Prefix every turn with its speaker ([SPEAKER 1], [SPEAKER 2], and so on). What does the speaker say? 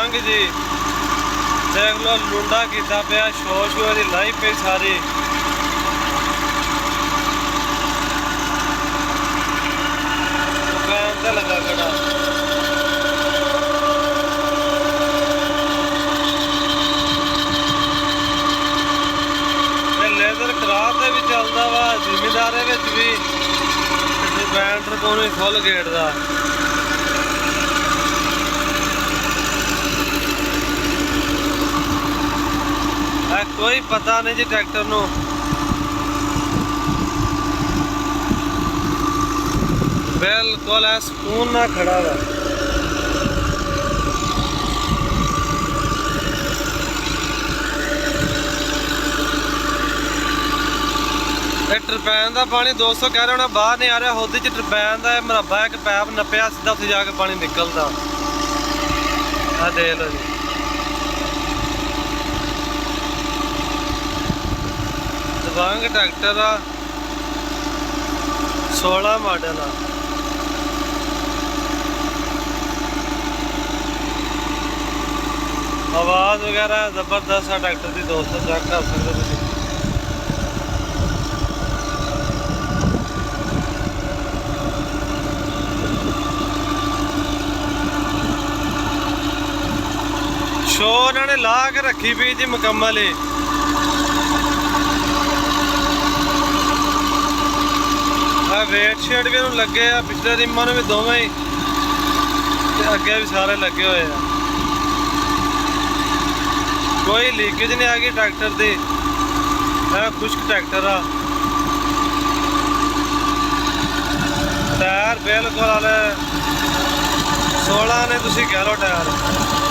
[SPEAKER 1] दबंग जी देख लो लुंडा किता पिया शो शो दी लाई पे सारी दुकान ते लगा खड़ा लेदर क्राफ दे भी चलदा वा जिमीदारे विच भी बैटर कोई फुल गेट दा कोई पता नहीं जी ट्रैक्टर नू बिल्कुल सुकून ना खड़ा वा टरपैन का पानी 200 कह रहे होना बाहर नहीं आ रहा होदी च टरपैन का मरबा एक पैप नप्या सीधा उत्थे जाके पानी निकलदा आ देख लो जी दबंग ट्रैक्टर आ 16 मॉडल आ आवाज़ वगैरह जबरदस्त है ट्रैक्टर की दोस्तों चेक कर सकते हो शो उन्होंने ला के रखी पी जी मुकम्मल ही वेट शेड भी लगे आ पिछले रिमां भी दोवें ही अगे भी सारे लगे हुए हैं कोई लीकेज नहीं आ गई ट्रैक्टर की खुश्क ट्रैक्टर आ टायर बिल्कुल 16 ने तुसी कह लो टायर